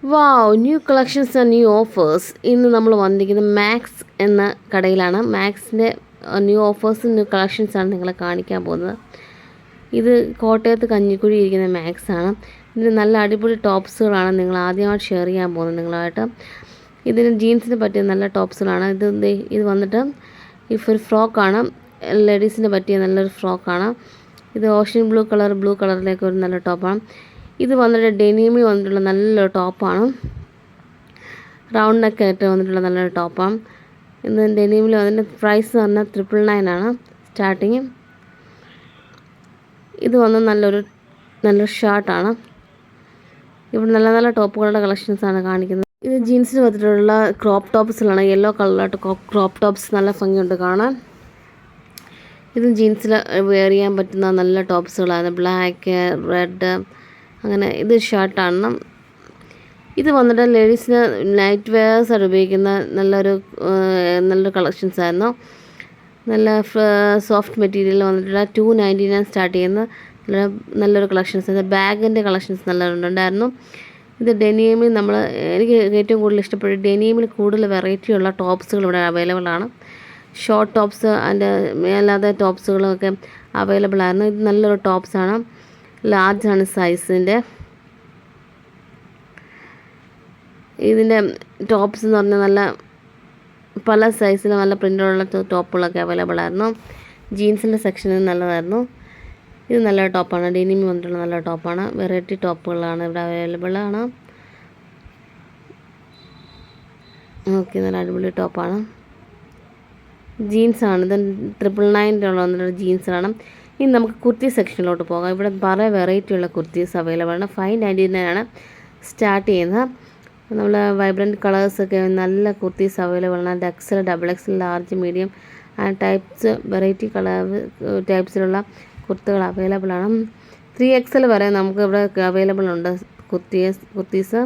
Wow, new collections and new offers. ഇന്ന് നമ്മൾ വന്നിരിക്കുന്നത് മാക്സ് എന്ന കടയിലാണ്. മാക്സിൻ്റെ ന്യൂ ഓഫേഴ്സും ന്യൂ കളക്ഷൻസാണ് നിങ്ങളെ കാണിക്കാൻ പോകുന്നത്. ഇത് കോട്ടയത്ത് കഞ്ഞിക്കുഴി ഇരിക്കുന്ന മാക്സ് ആണ്. ഇതിന് നല്ല അടിപൊളി ടോപ്സുകളാണ് നിങ്ങൾ ആദ്യമായിട്ട് ഷെയർ ചെയ്യാൻ പോകുന്നത് നിങ്ങളായിട്ട്. ഇതിന് ജീൻസിന് പറ്റിയ നല്ല ടോപ്സുകളാണ്. ഇത് വന്നിട്ട് ഒരു ഫ്രോക്കാണ്, ലേഡീസിന് പറ്റിയ നല്ലൊരു ഫ്രോക്കാണ്. ഇത് ഓഷ്യൻ ബ്ലൂ കളറിലേക്ക് ഒരു നല്ല ടോപ്പാണ്. ഇത് വന്നിട്ട് ഡെനിമി വന്നിട്ടുള്ള നല്ലൊരു ടോപ്പാണ്. റൗണ്ട് നെക്ക് ആയിട്ട് വന്നിട്ടുള്ള നല്ലൊരു ടോപ്പാണ്. ഇന്ന് ഡെനിമിൽ അതിൻ്റെ പ്രൈസ് പറഞ്ഞാൽ 999 ആണ് സ്റ്റാർട്ടിങ്. ഇത് വന്ന് നല്ലൊരു ഷർട്ടാണ്. ഇവിടെ നല്ല നല്ല ടോപ്പുകളുടെ കളക്ഷൻസാണ് കാണിക്കുന്നത്. ഇത് ജീൻസിന് വന്നിട്ടുള്ള ക്രോപ്പ് ടോപ്സിലാണ്. യെല്ലോ കളറിലായിട്ട് ക്രോപ്പ് ടോപ്സ് നല്ല ഭംഗിയുണ്ട് കാണാൻ. ഇത് ജീൻസിൽ വെയർ ചെയ്യാൻ പറ്റുന്ന നല്ല ടോപ്സുകളാണ്. ബ്ലാക്ക്, റെഡ്, അങ്ങനെ. ഇത് ഷർട്ടാണ്. ഇത് വന്നിട്ട് ലേഡീസിന് നൈറ്റ് വെയേഴ്സ് ആയിട്ട് ഉപയോഗിക്കുന്ന നല്ലൊരു കളക്ഷൻസ് ആയിരുന്നു. നല്ല സോഫ്റ്റ് മെറ്റീരിയൽ വന്നിട്ടുള്ള 299 സ്റ്റാർട്ട് ചെയ്യുന്ന നല്ലൊരു കളക്ഷൻസ് ആയിരുന്നു. ബാഗിൻ്റെ കളക്ഷൻസ് നല്ലതുണ്ടായിരുന്നു. ഇത് ഡെനിമിൽ എനിക്ക് ഏറ്റവും കൂടുതൽ ഇഷ്ടപ്പെട്ട ഡെനിമിൽ കൂടുതൽ വെറൈറ്റിയുള്ള ടോപ്സുകൾ ഇവിടെ അവൈലബിൾ ആണ്. ഷോർട്ട് ടോപ്സ് അതിൻ്റെ അല്ലാതെ ടോപ്സുകളൊക്കെ അവൈലബിൾ ആയിരുന്നു. ഇത് നല്ലൊരു ടോപ്സാണ്, ലാർജാണ് സൈസിൻ്റെ. ഇതിൻ്റെ ടോപ്സ് എന്ന് പറഞ്ഞാൽ നല്ല പല സൈസിൽ നല്ല പ്രിൻ്റുള്ള ടോപ്പുകളൊക്കെ അവൈലബിൾ ആയിരുന്നു. ജീൻസിൻ്റെ സെക്ഷനിൽ നല്ലതായിരുന്നു. ഇത് നല്ലൊരു ടോപ്പാണ്. ഡെനിമി വന്നിട്ടുള്ള നല്ല ടോപ്പാണ്. വെറൈറ്റി ടോപ്പുകളാണ് ഇവിടെ അവൈലബിൾ ആണ്. ഓക്കെ, നല്ല അടിപൊളി ടോപ്പാണ്. ജീൻസാണ്. ഇത് 999 വന്നിട്ടുള്ള ജീൻസാണ്. ഇനി നമുക്ക് കുർത്തി സെക്ഷനിലോട്ട് പോകാം. ഇവിടെ പല വെറൈറ്റിയുള്ള കുർത്തീസ് അവൈലബിൾ ആണ്. 599 ആണ് സ്റ്റാർട്ട് ചെയ്യുന്നത്. നമ്മൾ വൈബ്രൻറ്റ് കളേഴ്സൊക്കെ നല്ല കുർത്തീസ് അവൈലബിൾ ആണ്. XL, XXL, large, medium and types variety ടൈപ്സിലുള്ള കുർത്തകൾ അവൈലബിൾ ആണ്. 3XL വരെ നമുക്ക് ഇവിടെ അവൈലബിൾ ഉണ്ട് കുർത്തീസ്.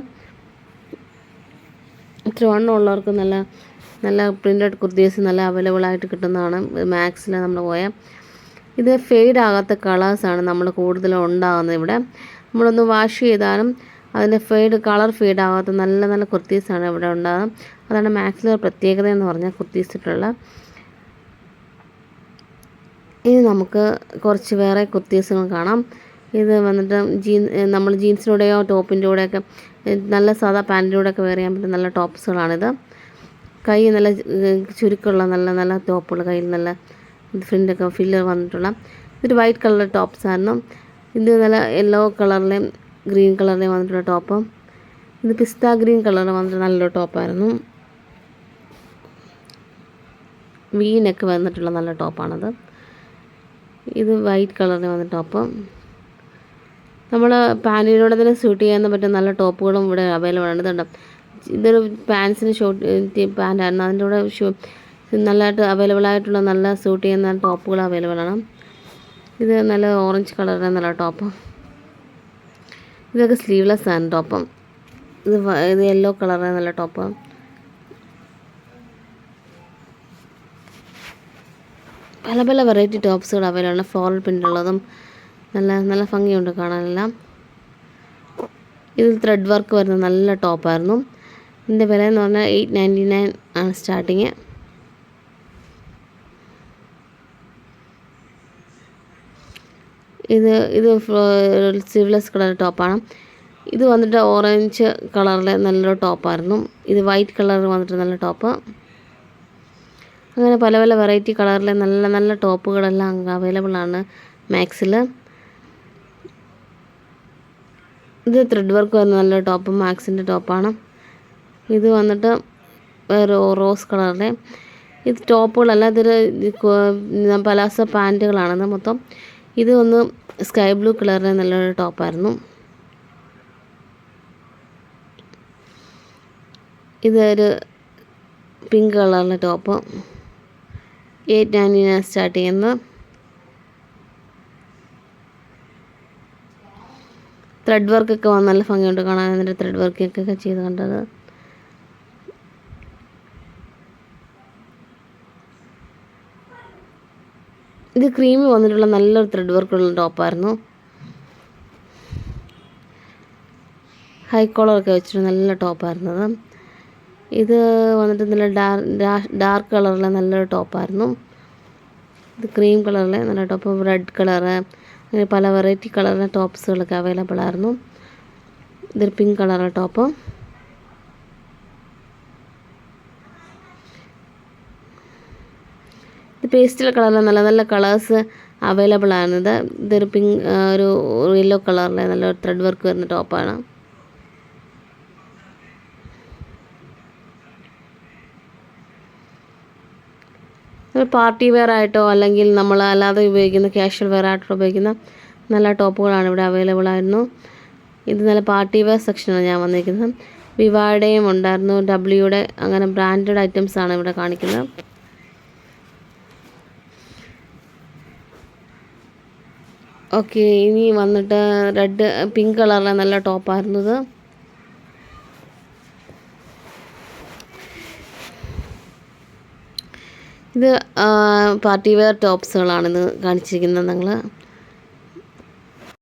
ഇത്ര വണ്ണം ഉള്ളവർക്ക് നല്ല പ്രിൻ്റഡ് കുർത്തീസ് നല്ല അവൈലബിൾ ആയിട്ട് കിട്ടുന്നതാണ് മാക്സിൽ നമ്മൾ പോയാൽ. ഇത് ഫെയ്ഡ് ആകാത്ത കളേഴ്സാണ് നമ്മൾ കൂടുതലും ഉണ്ടാകുന്നത് ഇവിടെ. നമ്മളൊന്ന് വാഷ് ചെയ്താലും അതിൻ്റെ കളർ ഫെയ്ഡ് ആകാത്ത നല്ല കുർത്തീസാണ് ഇവിടെ ഉണ്ടാകും. അതാണ് മാക്സിലെ പ്രത്യേകത എന്ന് പറഞ്ഞാൽ കുർത്തീസിട്ടുള്ള. ഇനി നമുക്ക് കുറച്ച് വേറെ കുർത്തീസുകൾ കാണാം. ഇത് വന്നിട്ട് നമ്മൾ ജീൻസിലൂടെയോ ടോപ്പിൻ്റെ കൂടെയൊക്കെ നല്ല സാധാ പാൻറ്റിൻ്റെ കൂടെയൊക്കെ വെയർ ചെയ്യാൻ പറ്റുന്ന നല്ല ടോപ്സുകളാണിത്. കൈ നല്ല ചുരുക്കമുള്ള നല്ല ടോപ്പുകൾ, കയ്യിൽ നല്ല ഫ്രണ്ടൊക്കെ ഫില്ലർ വന്നിട്ടുള്ള. ഇതൊരു വൈറ്റ് കളർ ടോപ്സായിരുന്നു. ഇത് നല്ല യെല്ലോ കളറിലെയും ഗ്രീൻ കളറിലെയും വന്നിട്ടുള്ള ടോപ്പ്. ഇത് പിസ്ത ഗ്രീൻ കളറിൽ വന്നിട്ട് നല്ലൊരു ടോപ്പായിരുന്നു. വീനൊക്കെ വന്നിട്ടുള്ള നല്ല ടോപ്പാണത്. ഇത് വൈറ്റ് കളറിൽ വന്ന ടോപ്പ്. നമ്മൾ പാൻറ്റിലൂടെ തന്നെ സ്യൂട്ട് ചെയ്യാൻ പറ്റുന്ന നല്ല ടോപ്പുകളും ഇവിടെ അവൈലബിൾ ആണ്. ഇതൊരു പാൻസിന് ഷോർട്ട് പാൻറ്റായിരുന്നു. അതിൻ്റെ കൂടെ നല്ലതായിട്ട് അവൈലബിൾ ആയിട്ടുള്ള നല്ല സ്യൂട്ട് ചെയ്യുന്ന ടോപ്പുകൾ അവൈലബിൾ ആണ്. ഇത് നല്ല ഓറഞ്ച് കളറിൻ്റെ നല്ല ടോപ്പ്. ഇതൊക്കെ സ്ലീവ്ലെസ് ആണ് ടോപ്പ്. ഇത് യെല്ലോ കളറിൻ്റെ നല്ല ടോപ്പ്. പല വെറൈറ്റി ടോപ്സുകൾ അവൈലബിൾ ആണ്. ഫ്ലോറൽ പ്രിൻ്റുള്ളതും നല്ല ഭംഗിയുണ്ട് കാണാനെല്ലാം. ഇത് ത്രെഡ് വർക്ക് വരുന്ന നല്ല ടോപ്പായിരുന്നു. ഇതിൻ്റെ വില എന്ന് പറഞ്ഞാൽ 899 ആണ് സ്റ്റാർട്ടിങ്. ഇത് സ്ലീവ്ലെസ് കളർ ടോപ്പാണ്. ഇത് വന്നിട്ട് ഓറഞ്ച് കളറിലെ നല്ലൊരു ടോപ്പായിരുന്നു. ഇത് വൈറ്റ് കളറിൽ വന്നിട്ട് നല്ല ടോപ്പ്. അങ്ങനെ പല വെറൈറ്റി കളറിലെ നല്ല ടോപ്പുകളെല്ലാം അവൈലബിൾ ആണ് മാക്സിൽ. ഇത് ത്രെഡ് വർക്ക് വരുന്ന നല്ല ടോപ്പ് മാക്സിൻ്റെ ടോപ്പാണ്. ഇത് വന്നിട്ട് വേറെ റോസ് കളറിലെ. ഇത് ടോപ്പുകളല്ല, ഇതൊരു പലാസോ പാൻറ്റുകളാണെന്ന് മൊത്തം. ഇത് ഒന്ന് സ്കൈ ബ്ലൂ കളറിലെ നല്ലൊരു ടോപ്പായിരുന്നു. ഇതൊരു പിങ്ക് കളറിലെ ടോപ്പ്. 899 സ്റ്റാർട്ട് ചെയ്യുന്നത്. ത്രെഡ് വർക്കൊക്കെ വന്ന് നല്ല ഭംഗിയുണ്ട് കാണാൻ. അതിൻ്റെ ത്രെഡ് വർക്കൊക്കെ ചെയ്ത് കണ്ടത്. ഇത് ക്രീമി വന്നിട്ടുള്ള നല്ലൊരു ത്രെഡ് വർക്കുള്ള ടോപ്പായിരുന്നു. ഹൈ കോളറൊക്കെ വെച്ചിട്ട് നല്ല ടോപ്പായിരുന്നത്. ഇത് വന്നിട്ട് നല്ല ഡാർക്ക് കളറിലെ നല്ലൊരു ടോപ്പായിരുന്നു. ഇത് ക്രീം കളറിലെ നല്ല ടോപ്പ്, റെഡ് കളറ്, അങ്ങനെ പല വെറൈറ്റി കളറിലെ ടോപ്സുകളൊക്കെ അവൈലബിൾ ആയിരുന്നു. ഇതൊരു പിങ്ക് കളറിലെ ടോപ്പ്. ഇത് പേസ്റ്റൽ കളറിലെ നല്ല നല്ല കളേഴ്സ് അവൈലബിൾ ആണിത്. ഇതൊരു പിങ്ക്, ഒരു യെല്ലോ കളറിലെ നല്ല ത്രെഡ് വർക്ക് വരുന്ന ടോപ്പാണ്. പാർട്ടി വെയർ ആയിട്ടോ അല്ലെങ്കിൽ നമ്മൾ അല്ലാതെ ഉപയോഗിക്കുന്ന ക്യാഷ്വൽ വെയർ ആയിട്ടോ ഉപയോഗിക്കുന്ന നല്ല ടോപ്പുകളാണ് ഇവിടെ അവൈലബിൾ ആയിരുന്നു. ഇത് നല്ല പാർട്ടി വെയർ സെക്ഷനാണ് ഞാൻ വന്നിരിക്കുന്നത്. വിവായുടെയും ഉണ്ടായിരുന്നു, ഡബ്ല്യൂയുടെ, അങ്ങനെ ബ്രാൻഡഡ് ഐറ്റംസ് ആണ് ഇവിടെ കാണിക്കുന്നത്. ഓക്കെ, ഇനി വന്നിട്ട് പിങ്ക് കളറിലെ നല്ല ടോപ്പായിരുന്നത്. ഇത് പാർട്ടി വെയർ ടോപ്സുകളാണിത് കാണിച്ചിരിക്കുന്നത്. നിങ്ങൾ